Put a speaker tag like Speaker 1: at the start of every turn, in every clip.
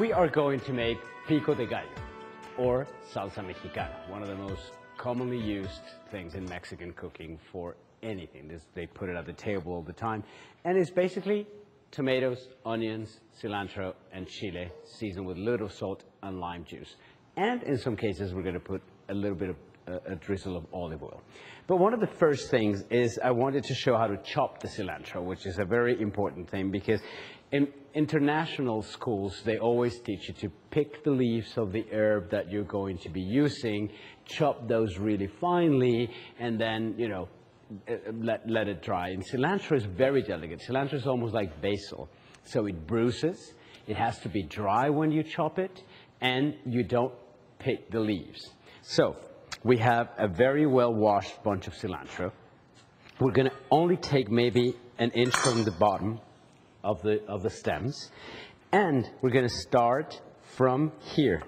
Speaker 1: we are going to make Pico De Gallo, or Salsa Mexicana, one of the most commonly used things in Mexican cooking for anything. They put it at the table all the time, and it's basically tomatoes, onions, cilantro, and chile, seasoned with little salt and lime juice. And in some cases, we're going to put a little bit of a drizzle of olive oil. But one of the first things is I wanted to show how to chop the cilantro, which is a very important thing because in international schools, they always teach you to pick the leaves of the herb that you're going to be using, chop those really finely, and then, you know, let it dry. And cilantro is very delicate. Cilantro is almost like basil. So it bruises, it has to be dry when you chop it, and you don't pick the leaves. So we have a very well washed bunch of cilantro. We're going to only take maybe an inch from the bottom of the stems, and we're going to start from here.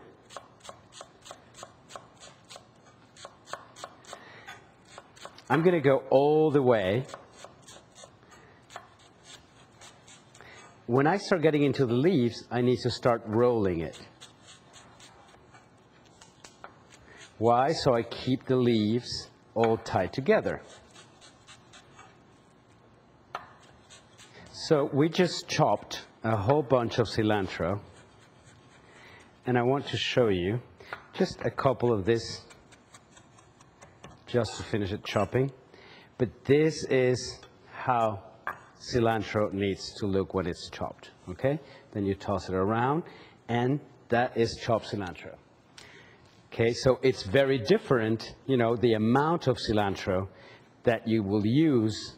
Speaker 1: I'm going to go all the way. When I start getting into the leaves, I need to start rolling it. Why? So I keep the leaves all tied together. So we just chopped a whole bunch of cilantro, and I want to show you just a couple of this just to finish it chopping. But this is how cilantro needs to look when it's chopped, okay? Then you toss it around, and that is chopped cilantro. Okay, so it's very different, you know, the amount of cilantro that you will use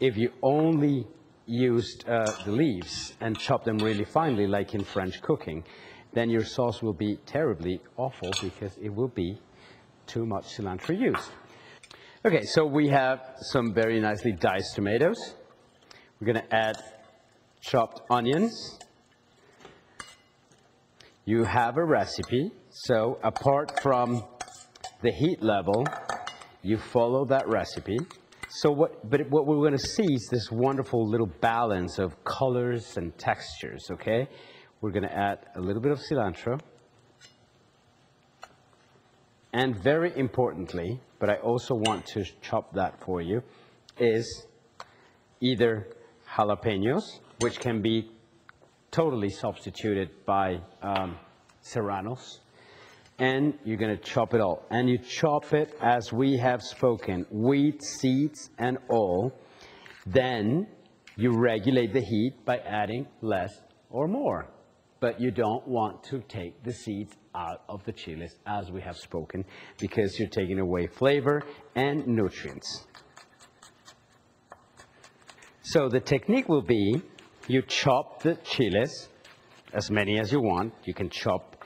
Speaker 1: if you only used the leaves and chopped them really finely, like in French cooking. Then your sauce will be terribly awful because it will be too much cilantro used. Okay, so we have some very nicely diced tomatoes. We're going to add chopped onions. You have a recipe, so apart from the heat level, you follow that recipe. So what we're going to see is this wonderful little balance of colors and textures, okay? We're going to add a little bit of cilantro. And very importantly, but I also want to chop that for you, is either jalapenos, which can be totally substituted by serranos, and you're going to chop it all. And you chop it as we have spoken, wheat, seeds, and all. Then you regulate the heat by adding less or more. But you don't want to take the seeds out of the chiles as we have spoken, because you're taking away flavor and nutrients. So the technique will be, you chop the chiles, as many as you want. You can chop,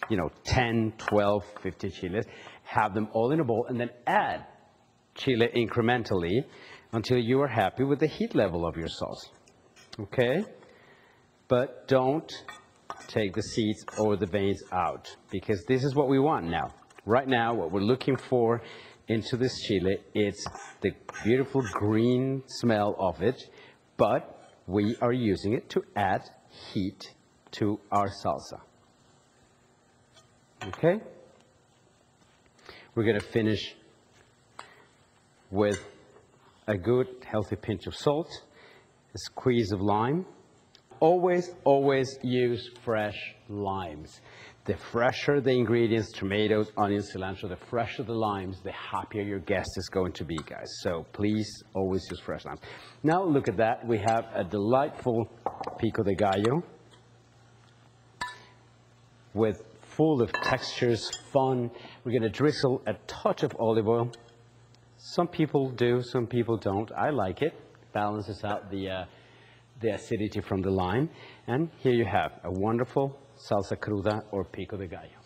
Speaker 1: you know, 10, 12, 50 chiles, have them all in a bowl, and then add chile incrementally until you are happy with the heat level of your sauce. Okay? But don't take the seeds or the veins out, because this is what we want now. Right now, what we're looking for into this chile, it's the beautiful green smell of it, but we are using it to add heat to our salsa. Okay? We're going to finish with a good, healthy pinch of salt, a squeeze of lime. Always, always use fresh limes. The fresher the ingredients, tomatoes, onions, cilantro, the fresher the limes, the happier your guest is going to be, guys. So please always use fresh limes. Now look at that. We have a delightful Pico De Gallo with full of textures, fun. We're going to drizzle a touch of olive oil. Some people do, some people don't. I like it. Balances out the acidity from the lime. And here you have a wonderful salsa cruda or Pico De Gallo.